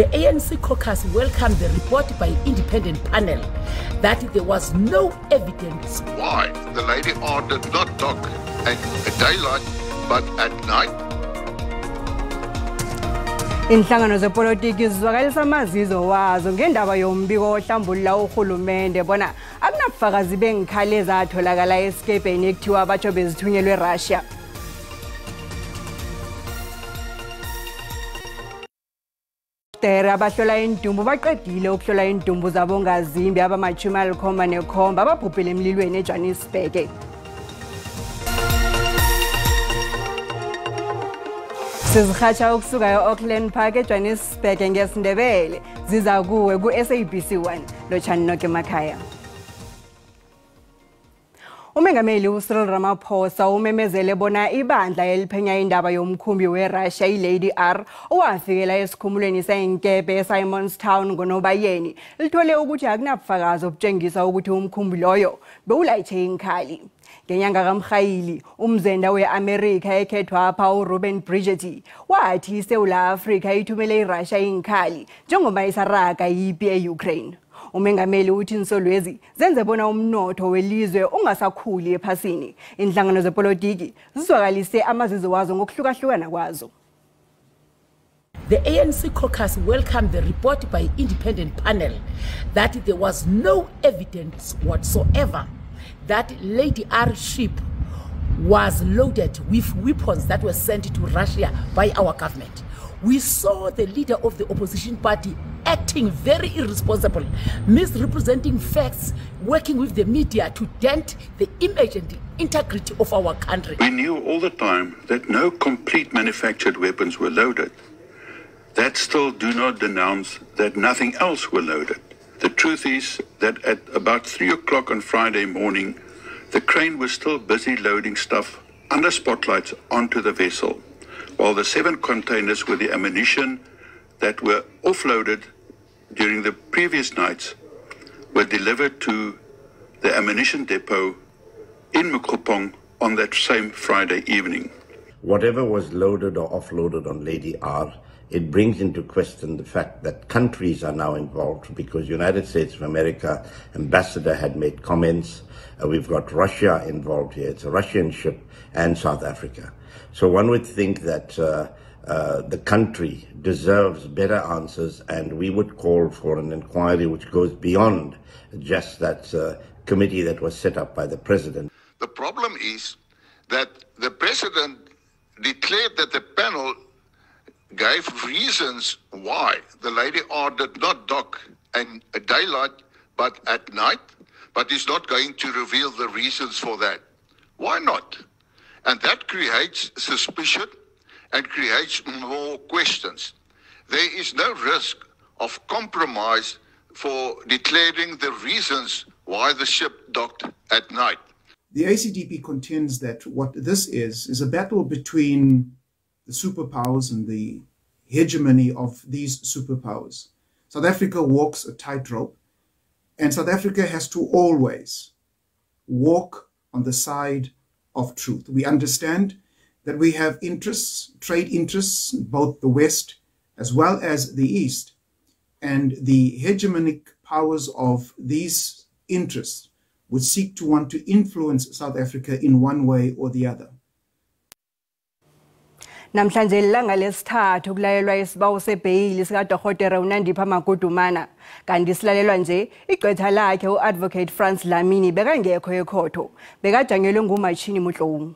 The ANC caucus welcomed the report by independent panel that there was no evidence why the Lady R did not dock at daylight but at night. Inhlangano zepolitiki zizwakalisa amazizo wazo ngendaba yombiko ohlambulula uhulumende bona akunabufakazi bengikhali ezatholakala esikebheni ekuthiwa abatsho bezithunyelwe eRussia. Tere abahlola indumbu baqedile ukuhlola indumbu zabo ngazimbi abama-7.7 ababhubhile emlilweni eJohannesburg. Sizikhatsha ukusuka e-Auckland Park eJohannesburg ngesindebele ziza kuwe ku-SABC1 Lotshani Noke Makhaya. Umengameli uCyril Ramaphosa umemezele bona ibandla eliphenya indaba yomkhumbi weRussia iLady R owafikela esikhumulweni senkebe eSimonstown ngoNobayeni lithole ukuthi akunabufakazi obutshengisa ukuthi umkhumbi loyo bewulayithe inkhali. Ngenyanga kaMrhayili umzenda weAmerica ekhethwapha uRuben Bridget wathi iSouth Africa ithumele iRussia inkhali njengoba isaraga yipi eUkraine. Umengameli uthi insolwezi zenze bona umnotho welizwe ungasakhuli ephasini. Inhlangano zepolitiki zizwakalise amazizo wazo ngokuhlukahlukana kwazo. The ANC caucus welcomed the report by independent panel that there was no evidence whatsoever that Lady R ship was loaded with weapons that were sent to Russia by our government. We saw the leader of the opposition party acting very irresponsible, misrepresenting facts, working with the media to dent the image and the integrity of our country. We knew all the time that no complete manufactured weapons were loaded. That still do not denounce that nothing else were loaded. The truth is that at about 3 o'clock on Friday morning, the crane was still busy loading stuff under spotlights onto the vessel, while the 7 containers with the ammunition that were offloaded during the previous nights were delivered to the ammunition depot in Mokopong on that same Friday evening. Whatever was loaded or offloaded on Lady R, it brings into question the fact that countries are now involved because United States of America ambassador had made comments. We've got Russia involved here. It's a Russian ship and South Africa. So one would think that the country deserves better answers, and we would call for an inquiry which goes beyond just that committee that was set up by the president. The problem is that the president declared that the panel gave reasons why the Lady R did not dock at daylight but at night, but is not going to reveal the reasons for that. Why not? And that creates suspicion and creates more questions. There is no risk of compromise for declaring the reasons why the ship docked at night. The ACDP contends that what this is a battle between the superpowers and the hegemony of these superpowers. South Africa walks a tightrope, and South Africa has to always walk on the side of truth. We understand that we have interests, trade interests, both the West as well as the East, and the hegemonic powers of these interests would seek to want to influence South Africa in one way or the other. Namhlanje ilanga lesithathu kulayelwa isibawo sebheyili sikaDokotela uNandipha Magudumana kanti silalelwa nje igqwetha lakhe uAdvocate France Lamini bekangekho ekhotho bekajangelwe nguMachini Mudlong.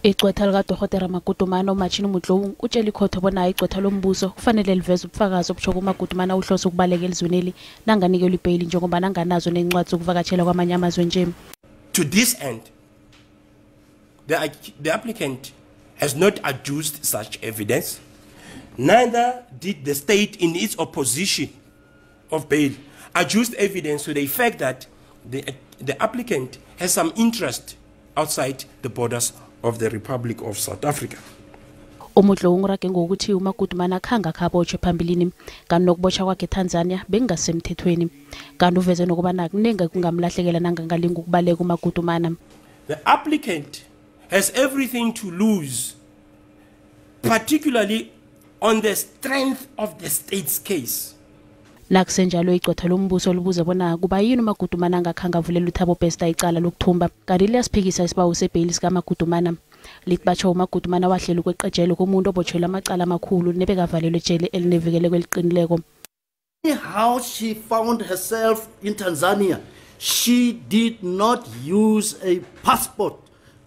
Igqwetha likaDokotela Magudumana uMachini Mudlong utshela ikhotho bona igqwetha lombuso kufanele liveze ubufakazi obusho kuMagudumana uhlose ukubaleka elizweneli nanganikelwe ibheyili njengoba nanganazo nencwadi zokuvakatshela kwamanye amazwe nje. To this end, the applicant has not adduced such evidence, neither did the state in its opposition of bail adduce evidence to the effect that the applicant has some interest outside the borders of the Republic of South Africa. Umudlong urage ngokuthi uMagudumana khanga khabotshwe phambilini kanti nokubotshwa kwakhe eTanzania bengasemthethweni kanti uveze nokubana kunenge kungamlahlekela nangangalinga ukubaleka uMagudumana. The applicant has everything to lose, particularly on the strength of the state's case. Nakusenjalo igqwetha lombuso libuza bona kuba yini uMagudumana angakhanga avulela uThabo Bester icala lokuthumba kanti liyasiphikisa isibawu sebhayili sikaMagudumana lithi batsho uMagudumana wahlela ukweqejelo komuntu obotshelwe amacala amakhulu nebekavalelwe ejele elinevikele kweliqinileko. How she found herself in Tanzania, she did not use a passport,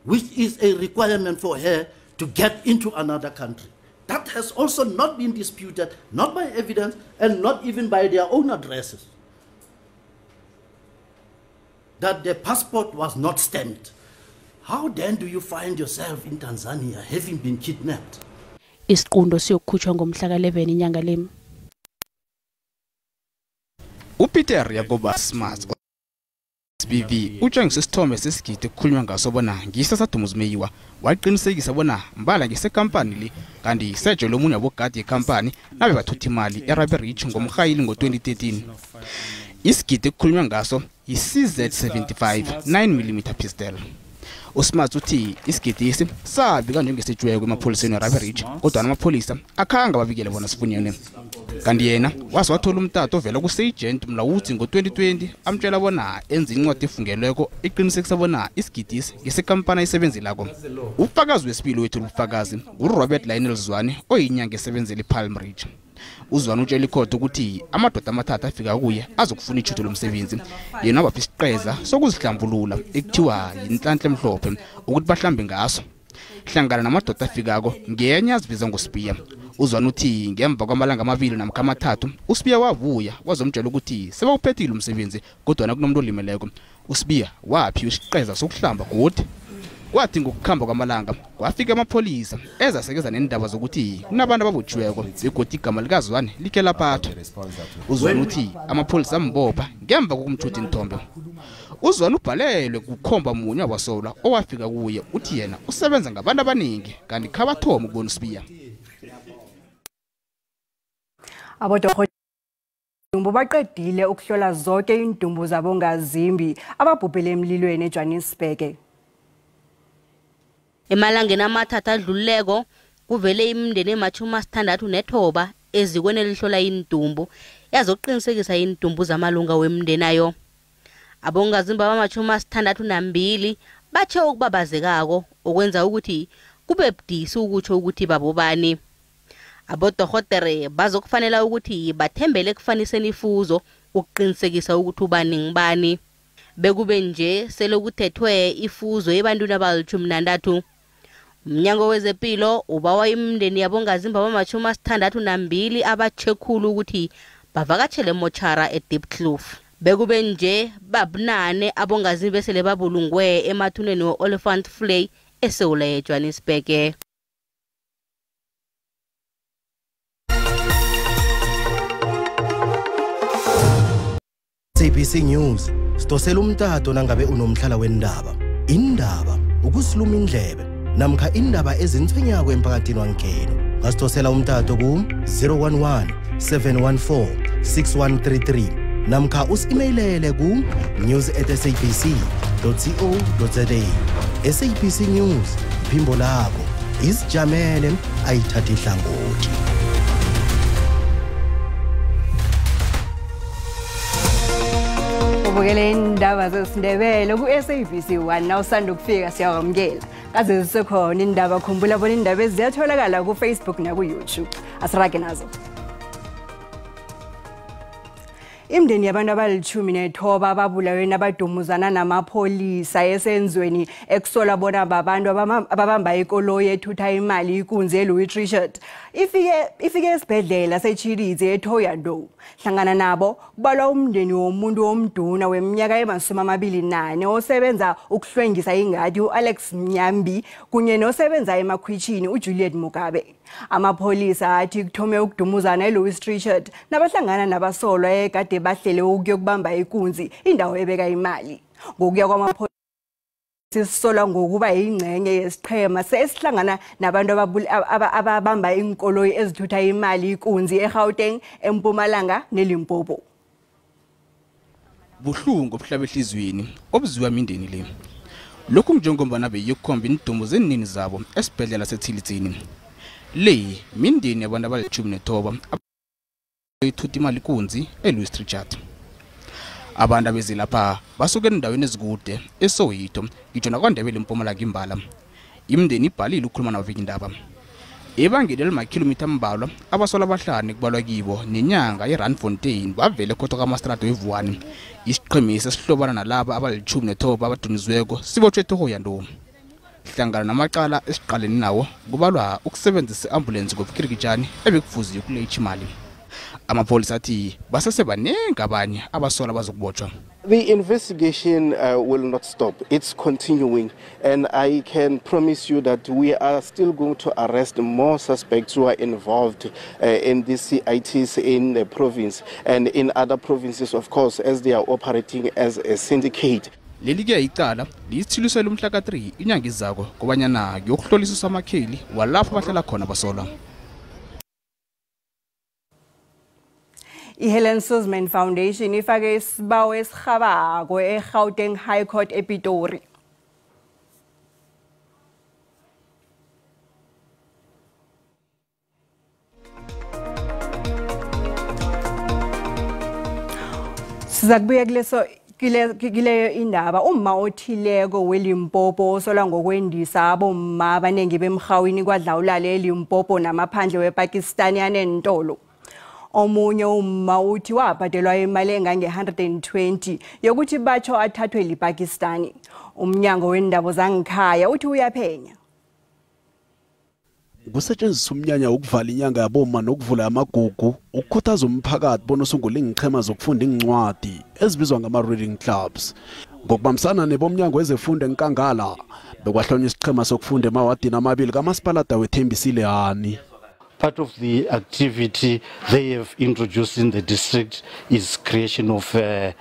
which is a requirement for her to get into another country. That has also not been disputed, not by evidence and not even by their own addresses. That the passport was not stamped. How then do you find yourself in Tanzania having been kidnapped? Isiqundo siyokukhutshwa ngomhla ka-11 inyanga lemi. uPeter Yagoba Smart SBV utshengisa isithombe sesigidi kukhulunywa ngaso bona ngisasadumuzimeyiwa waqinisekisa bona mbala ngisekampani le kanti sejo lomunye wabogadi yecompany nabe bathuthi imali eRabe Rich ngomkhayili ngo-2013. Isigidi kukhulunywa ngaso yi-CZ75 9mm pistol. uSmart uthi isigidi isi sabika njengesejweko emapholiseni eRabe Rich kodwa amapholisa akhanga babikele bona sifunyene. Kanti yena waswathola umtato ovela ku-Sergeant Mlawuthi ngo-2020 amtshela bona enza incwadi efungelweko iqinisekisa bona isigidisi ngesekampani ayisebenzilako. Ubufakazi wesibili wethu ubufakazi nguRobert Lionel Zwane oyinyanga esebenzela ePalm Ridge. uZwane utshela ikhotho ukuthi amadoda amathathu afika kuye azokufuna ichutho lomsebenzi yena wapha isiqeza sokuzihlambulula ekuthiwa yinhlanhla emhlophe ukuthi bahlambe ngaso. Hlangana namadoda afikako ngenye azibiza ngoSpiya. uZwane uthi ngemva kwamalanga amabili namkha amathathu uSpiya wavuya wazomtshela ukuthi sebawuphethile umsebenzi kodwa nakunomuntu olimeleko. uSpiya waphiwa isiqeza sokuhlamba godi. Kwathi ngokukhamba kwamalanga kwafika amapholisa ezasekeza nendaba zokuthi kunabantu ababotshiweko begodi igama likaZwane like laphathwa. uZwane uthi amapholisa ambopha ngemva kokumthuthi inthombe. uZwane ubhalelwe kukhomba munye wabasola owafika kuye uthi yena usebenza ngabantu abaningi kanti khabathoma ukubona uSpiya. Abodorhodera baqedile ukuhlola zonke indumbu zabongazimbi ababhubhele emlilweni eJohannesburg. Emalangeni amathathu adluleko kuvele imindeni ema-69 ezikweni elihlola indumbu yazoqinisekisa indumbu zamalunga wemindeni ayo. Abongazimbi abama-62 bathe ukubabazekako okwenza ukuthi kube budisi ukutsho ukuthi babobani. Abodorhodere bazokufanele ukuthi bathembele ekufaniseni ifuzo ukuqinisekisa ukuthi ubani ngibani. Bekube nje selokuthethwe ifuzo ebantwini abali-13. Umnyango wezempilo ubawa imindeni yabongazimbi abama-62 abatshekhulu ukuthi bavakatshele emochara eDeepkloof. Bekube nje babunane abongazimbi besele babulungwe emathuneni we-Oliphant Flay eSewula eJohannesburg. SABC News sidosela umtato nangabe unomhlala wendaba. Indaba ukusiluma indlebe namkha indaba ezintswenyako emphakathini wankenu. Ngasidosela umtato ku 011 714 6133 namkha usi-emailele ku news@sabc.co.za. SABC News iphimbo lakho isijamele ayithatha ihlangothi. Ubukele indaba zesiNdebele ku-SABC 1 nawusanda ukufika siyakwamukela. Kaze zisekhona indaba khumbula bona indaba eziyatholakala ku-Facebook naku-YouTube. Asirage nazo. Imndeni yabantu abali-19 ababulawe nabadumuzana namapholisa esenzweni ekusola bona babantu ababamba ikoloyi ethutha imali ikunzi eLouis Richard ifike esibhedlela seChirizi eThoyandou. Hlangana nabo kubalwa umndeni womuntu womduna weminyaka ema-24 osebenza ukuhlwengisa ingadi uAlex Mnyambi kunye nosebenza emakhwitshini uJuliet Mugabe. Amapholisa athi kuthome ukudumuzana eLouis Richard nabahlangana nabasolwa ekade bahlele ukuyokubamba ikunzi indawo ebeka imali. Ngokuya kwamapholisa sisola ngokuba ingcenye yesiqhema sesihlangana nabantu ababamba inkoloyi ezithutha imali ikunzi eGauteng, eMpumalanga neLimpopo. Buhlungu obuhlaba ehlizweni obuziwa imindeni le. Lokhu njengombana beyokukhomba indumo zenini zabo esibhedlela seThilitsini. Le mindeni yabantu abali-19 ithuta imali kunzi eLouis Trichardt. Abantu abezi lapha basuke endaweni ezikude eSoweto ngitsho nakwandebele eMpumalanga imbala. Imndeni ibhalile ukukhuluma nabo indaba. Ebangeni elimakhilomitha ambalwa abasola abahlane kubalwa kibo nenyanga yeRandfontein bavele khotho kaMastrata weVuwani. Isiqhemisi esihlobana nalabo abali-19 abadunizweko sibotshwe etohoya ndo. Hlangana namacala esiqaleni nawo kubalwa ukusebenzisa iambulance ngobukirikitshani ebekufuze ukuletha imali. Amapolisa athi basesebanengi abanye abasola bazokubotshwa. The investigation will not stop. It's continuing, and I can promise you that we are still going to arrest more suspects who are involved in these CITs in the province and in other provinces, of course, as they are operating as a syndicate. Leli ke icala lisithilisela umhla ka3 inyanga izako kubanyana kuyokuhlolisisa amakheli walapho bahlala khona basola. iHelen Suzman Foundation ifake isibawo esirhabako eGauteng High Court ePitori. Sizakubuya kileyo indaba umma othileko weLimpopo osola ngokwendisa abomma abanengi bemhawini kwadlawulala eLimpopo namaphandle wePakistan yanentolo. Omunye umma uthi wabhadelwa imali engange-120 yokuthi batsho athathwe liPakistani. Umnyango wendaba zangikhaya uthi uyaphenya. Kusetshenziswa umnyanya ukuvala inyanga yaboma nokuvula amagugu ukukhuthaza umphakathi bona usungule ingchema zokufunda incwadi ezibizwa ngama-reading clubs. Ngokubambisana nebomnyango wezefundo eNkangala bekwahlonywa isichema sokufunda emawadini amabili kamasipalata weThembisile Hani. Part of the activity they have introduced in the district is creation of a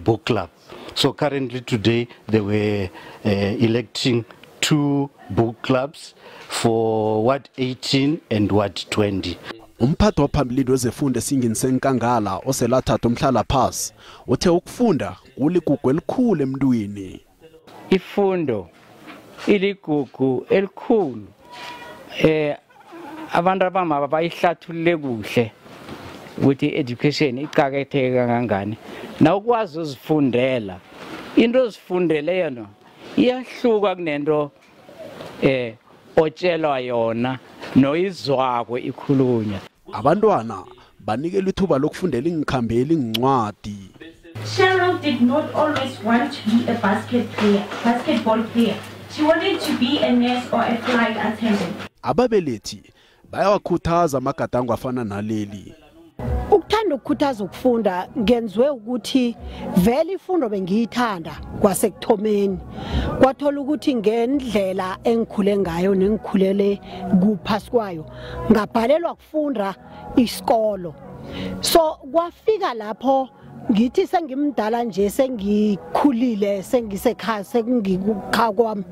book club. So currently today they were electing 2 book clubs for Ward 18 and Ward 20. Umphathi waphambili wezefundo esingini seNkangala oselathatha umhlala phasi uthe ukufunda kuligugu elikhulu emntwini. Ifundo iligugu elikhulu. Abantu abama bayihlathulule kuhle ukuthi education iqhakatheke kangangani. Na ukwazi uzifundela into ozifundele yona iyahluka kunento otshelwa yona noyizwako ikhulunywa. Abantwana banikela ithuba lokufundela ingikhambeli incwadi. Cheryl did not always want to be a basketball player. She wanted to be a nurse or a flight attendant. Ababelethi bayawakhuthaza amagadango afana naleli. Ukuthanda ukukhuthaza ukufunda ngenzwe ukuthi vele ifundo bengiyithanda kwasekuthomeni. Kwathola ukuthi ngendlela engikhule ngayo nengikhulele kuphasi kwayo ngabhalelwa kufunda isikolo. So kwafika lapho ngithi sengimdala nje sengikhulile sengisekhaya sengikukha kwami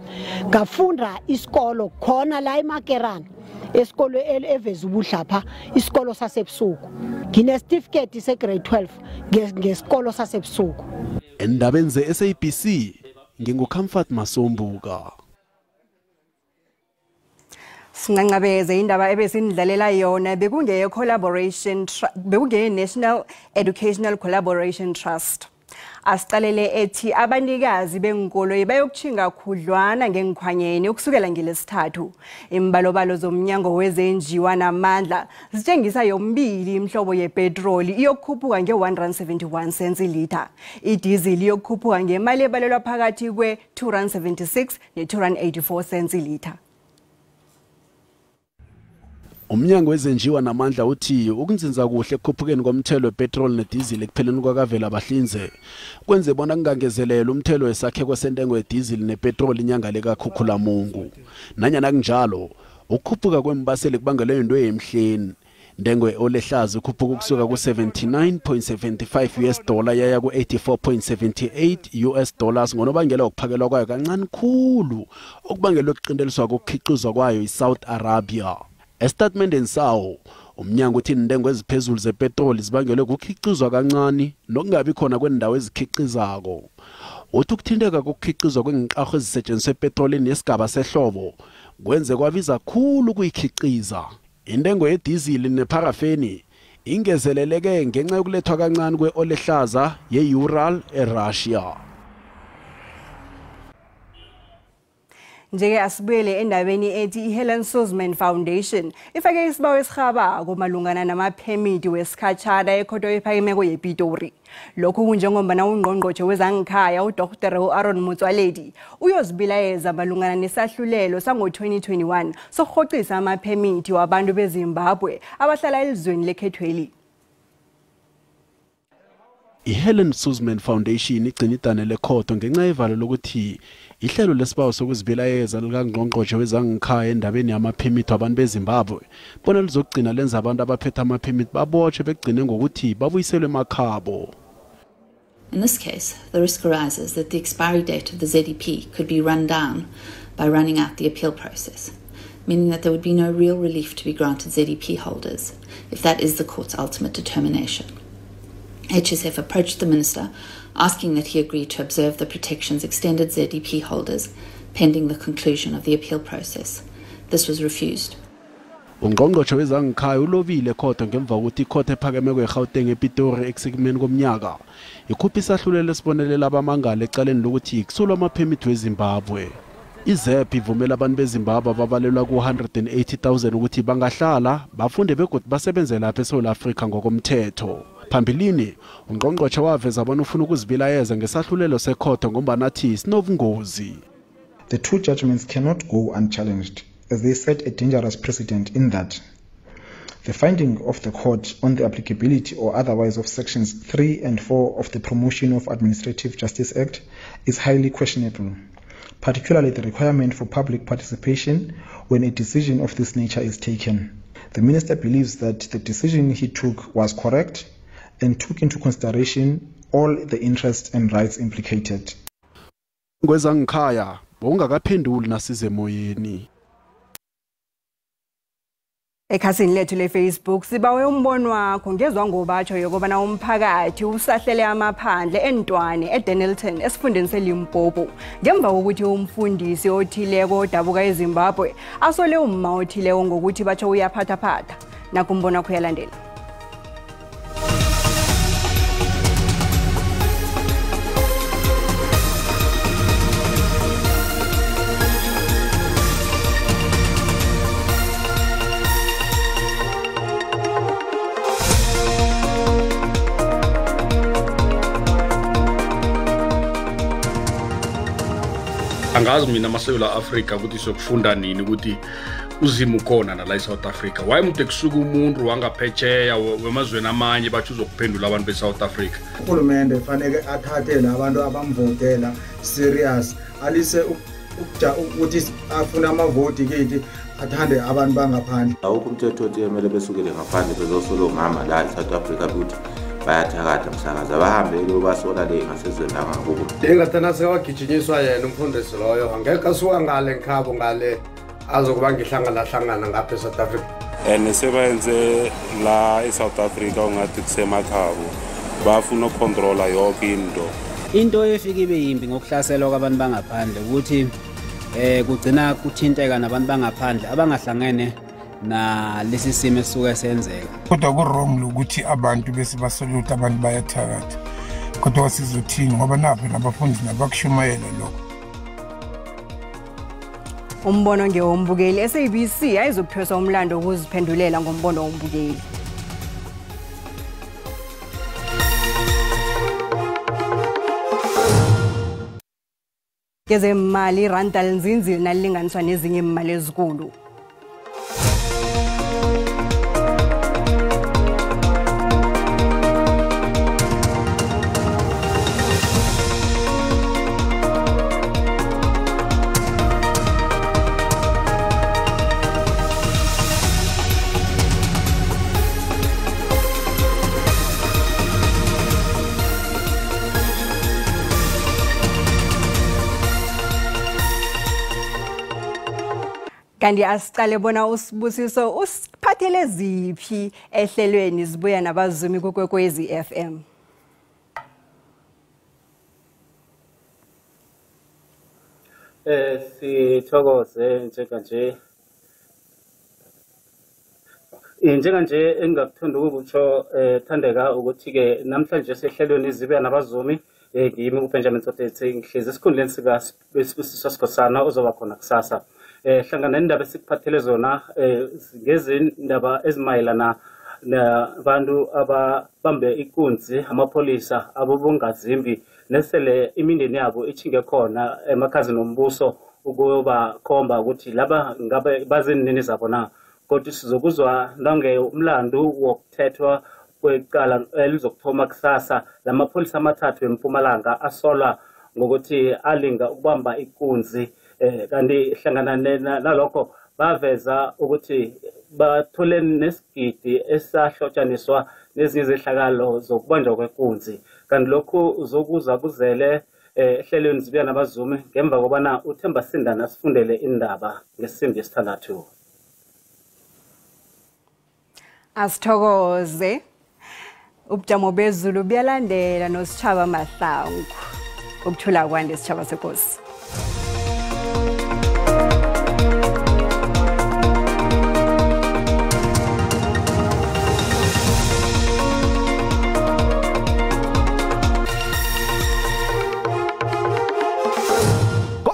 ngafunda isikolo khona la eMakerana esikolo eveza ubuhlapha isikolo sasebusuku ngine certificate segrade 12 ngesikolo sasebusuku. Endabeni ze-SABC nginguComfort Masombuka. Singancabeze indaba ebesinidlalela yona bekunge collaboration bekunge National Educational Collaboration Trust. Asicalele ethi abanikazi benkolo bayokuchinga khudlwana ngengikhwanyeni ukusukela ngelesithathu. Imbalobalo zomnyango wezenjiwa namandla zitshengisa yombili imhlobo yepetroli iyokukhuphuka nge-R1.71 cents ilitha. Idizili iyokukhuphuka ngemali ebalelwa phakathi kwe-R2.76 ne-R2.84 cents ilitha. Umnyango wezenjiwa namandla uthi ukunzinza kuhle ekukhuphukeni komthelo wepetrol nedizili ekupheleni kwakavela abahlinze kwenze bona kungangezelela umthelo wesakheko sentengo yedizili nepetrol inyanga lekaKhukhulamungu. Nanyana kunjalo ukukhuphuka kwembaseli kubangelwe into emhleni. Ndengo olehlazi ukhuphuka ukusuka ku$79.75 US dollar yaya ku$84.78 US dollars ngonobangela ukuphakelwa kwayo kancane khulu okubangelwe ukuqindeliswa kokukhiqizwa kwayo iSouth Arabia. Estatementeni sawo umnyango uthi intengo eziphezulu zepetrol zibangelwe ukukhiqizwa kancane nokungabi khona kwendawo ezikhiqizako. Uthi ukuthinteka kokukhiqizwa kwengiqarho ezisetshenziswa epetrolini nesigaba sehlobo kwenze kwabiza khulu kuyikhiqiza. intengo yedizili neparafeni ingezeleleke ngenxa yokulethwa kancane kwe-olehlaza ye-Ural eRussia. Njeke asibuyele endabeni ethi iHelen Suzman Foundation ifake isibawo esirhabako malungana namaphemiti wesikhatshana ekhotho ephakemeko yePitori. Lokhu kunjengombana ungqongqotjhe wezangikhaya uDr Aaron Motsoaledi uyozibilayeza malungana nesahlulelo sango-2021 sokurhoqisa amaphemiti wabantu beZimbabwe abahlala elizweni lekhethweli. iHelen Suzman Foundation igcina idane lekhotho ngenxa yevalo lokuthi ihlelo lesibawo sokuzibilayeza likangqongqotjhe wezangikhaya endabeni yamaphemiti wabantu beZimbabwe bona lizogcina lenza abantu abaphethe amaphemiti babotshwe begcine ngokuthi babuyiselwe emakhabo. In this case, the risk arises that the expiry date of the ZEP could be run down by running out the appeal process, meaning that there would be no real relief to be granted ZEP holders if that is the court's ultimate determination. HSF approached the Minister asking that he agree to observe the protections extended ZEP holders pending the conclusion of the appeal process. This was refused. Ungqongqotjhe wezangikhaya ulobile khotho ngemva kokuthi ikhotho ephakemeko eGauteng ePitori ekusekimeni komnyaka ikhupha isahlulelo esibonelela abamangala ecaleni lokuthi kusulwa amaphemiti weZimbabwe. iZEP ivumela abantu beZimbabwe ababalelwa ku-180,000 ukuthi bangahlala bafunde begodwa basebenze lapha eSouth Africa ngokomthetho. Phambilini ungqongqotjhe waveza bona ufuna ukuzibilayeza ngesahlulelo sekhotho ngombana athi sinobungozi. The two judgments cannot go unchallenged, as they set a dangerous precedent in that the finding of the court on the applicability or otherwise of sections 3 and 4 of the Promotion of Administrative Justice Act is highly questionable, particularly the requirement for public participation when a decision of this nature is taken. The Minister believes that the decision he took was correct and took into consideration all the interests and rights implicated. Ngwezangikhaya bongakaphenduli nasize moyeni. Ekhasini lethu leFacebook sibawe umbono wakho ngezwe ngobatsho yokubana umphakathi usahlele amaphandle eNtwane eDenilton esifundeni seLimpopo ngemva kokuthi umfundisi othileko odabuka eZimbabwe asole umma othileko ngokuthi batsho uyaphathaphatha nakumbona kuyalandela. Angazi mina amaSewula Africa ukuthi sokufunda nini ukuthi uzimo ukhona nala eSouth Africa. Why umuntu ekusuka umuntu wangaphetsheya wemazweni amanye bathi uzokuphendula abantu beSouth Africa? Uhulumende fanele athathe labantu abamvotela serious alise ukuthi afuna amavoti kithi athande abantu bangaphandle. Awukho umthetho othi emele besukele ngaphandle bezosolo ngama la eSouth Africa ukuthi bayathakatha msakaza bahambe basola le ngasezweni langakubo. Engathana sewagijinyiswa yena umfundisi loyo angeke asuka ngale ngikhabo ngale azokuba ngihlangana ngapha eSouth Africa. Sebenze la eSouth Africa ungathi kusemakhabo bafuna ukucontrola yonke into efika ibe yimbi ngokuhlaselwa kwabantu bangaphandle ukuthi kugcina kuthinteka nabantu bangaphandle abangahlangene na lesi simo esuka senzeka. Kodwa ku wrong ukuthi abantu bese basolute abantu bayathakatha. Kodwa sizothini ngoba naphi nabafundi nabakushumayela lokho. Umbono ngewombukeli SABC ayizophosa umlando ukuziphendulela ngombono wombukeli. Ngezemali iranda linzinzile nalilinganiswa nezinye imali ezikulu. Kanti asiqale bona usibusiso usiphathele ziphi ehlelweni zibuya nabazumi kuKwekwezi FM. Sithokoze njenganje njenganje engakuthanda ukutsho Thandeka ukuthi ke namhlanje sehlelweni izibuya nabazumi ngimi uBenjamin Tsotetse ngihlezi esikhundleni sika Sibusiso Sikhosana ozoba khona kusasa hlangana nendaba esikuphathele zona ngezindaba ezimayelana nabantu ababambe ikunzi amapolisa abobungazimbi nesele imindeni yabo ichinge khona emakhazini nombuso ukuba khomba ukuthi laba ngabe bazinini zabo na kodwa sizokuzwa nange umlando wokuthethwa kwecala elizokuthoma kusasa lamapolisa amathathu eMpumalanga asolwa ngokuthi alinga ukubamba ikunzi kanti hlangana nalokho baveza ukuthi bathole nesigidi esahlotshaniswa nezinye izehlakalo zokubanjwa kwekunzi kanti lokhu uzokuza kuzele ehlelweni zibuya nabazumi ngemva kobana uThemba Sindana sifundele indaba ngesimbi yesithandathu. Asithokoze ubujamo bezulu buyalandela noSitshaba Mahlangu ukuthula kwande Sitshaba seNkosi.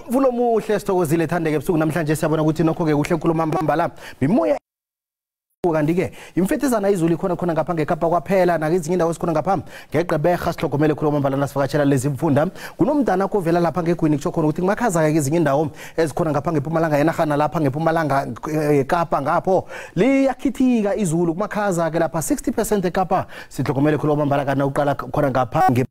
Vulo muhle sithokozile Thandeka ebusuku namhlanje siyabona ukuthi nokho ke kuhle ukukhuluma mbamba bimoya kanti ke imfethezana izulu ikhona khona ngapha ngeKapa kwaphela nakezinye indawo esikhona ngapha ngeGqeberha sihlogomele khuluma mbala nasivakatshela lezi mfunda kunomntana kovela lapha ngeGwini kutsho khona ukuthi kumakhaza ke ezinye indawo ezikhona ngapha ngeMpumalanga yenarhana lapha ngeMpumalanga eKapa ngapho liyakhithika izulu kumakhaza ke lapha 60% eKapa sihlogomele khuluma mbala kana uqala khona ngapha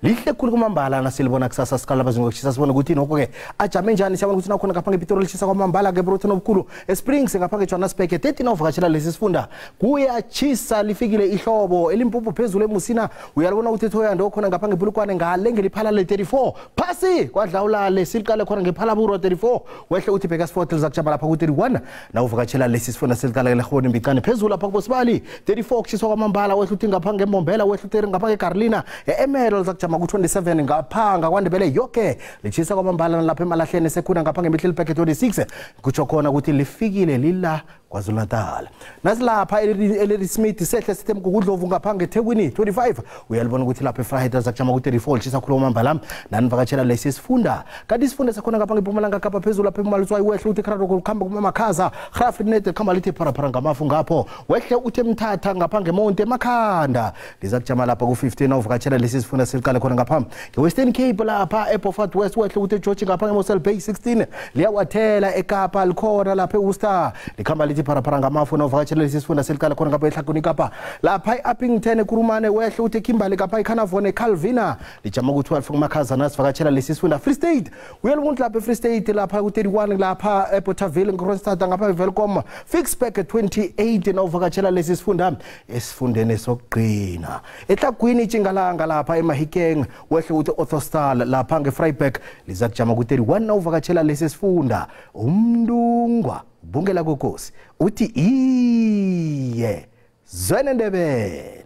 lihle khulu kumambala nasilibona kusasa sikala bazingo kuchisa sibona ukuthi nokho ke ajame njani siyabona ukuthi nakhona ngapha ngePitori lishisa kwamambala ke Brooklyn obukhulu eSprings ngapha ngeJohannesburg 13 ovakatshela lesi sifunda kuyachisa lifikile ihlobo elimpopo phezulu eMusina uyalibona ukuthi Thoyando khona ngapha ngePulukwane ngale ngeliphala le 34 phasi kwadlawulale siliqale khona ngephalaburo 34 wehle uthi Bakersford lizakujama lapha ku 31 na uvakatshela lesi sifunda siliqale lehoboni mbicane phezulu lapha kuBosibali 34 kuchiswa kwamambala wehle uthi ngapha ngeMombela wehle uthi ngapha ngeCarolina eEmerald zakujama ku27 ngaphanga kwaNdebele yonke lichisa kwamambala lapha emalahleni sekhuna ngapha ngeMiddelburg 26 kutsho khona ukuthi lifikile lila KwaZulu-Natal nasilapha eLady Smith sehle sithe mgugudlovu ngapha ngeThekwini 25 uyalibona ukuthi lapha eFrahed zakujama ku34 lichisa khulu kwamambala nanivakatshela lesi sifunda kanti isifunda sekhona ngapha ngeMpumalanga Kapa phezulu lapha eMalutswayi wehle uthi Krado kukhamba kumamakhaza Graafrenet khamba lithi pharaphara ngamafu ngapho wehle uthi eMthatha ngapha ngeMonti eMakhanda lizakujama lapha ku15 uvakatshela lesi sifunda siliqale khona ngapha ngeWestern Cape lapha eBeaufort West wehle uthi George ngapha ngeMosel Bay 16 liyawathela eKapa likhona lapha eWorcester likhamba lithi pharaphara ngamafu novakatshela lesi sifunda siliqale khona ngapha eHlaguni Kapa lapha eUppington eKurumane wehle uthi Kimberley Kapa eCarnarvon eCalvina lijama ku12 kumakhaza nasivakatshela lesi sifunda Free State uyalibona lapha eFree State lapha ku31 lapha eBothaville eKroonstad ngapha eWelcome Fixback 28 novakatshela lesi sifunda esifundene sokugcina eHlagwini Tjingalanga lapha eMahikeng wehle uthi Ottostal lapha ngeVryburg lizakujama ku31 novakatshela lesi sifunda umndungwa Bungela kokosi uthi iye Zwenendebele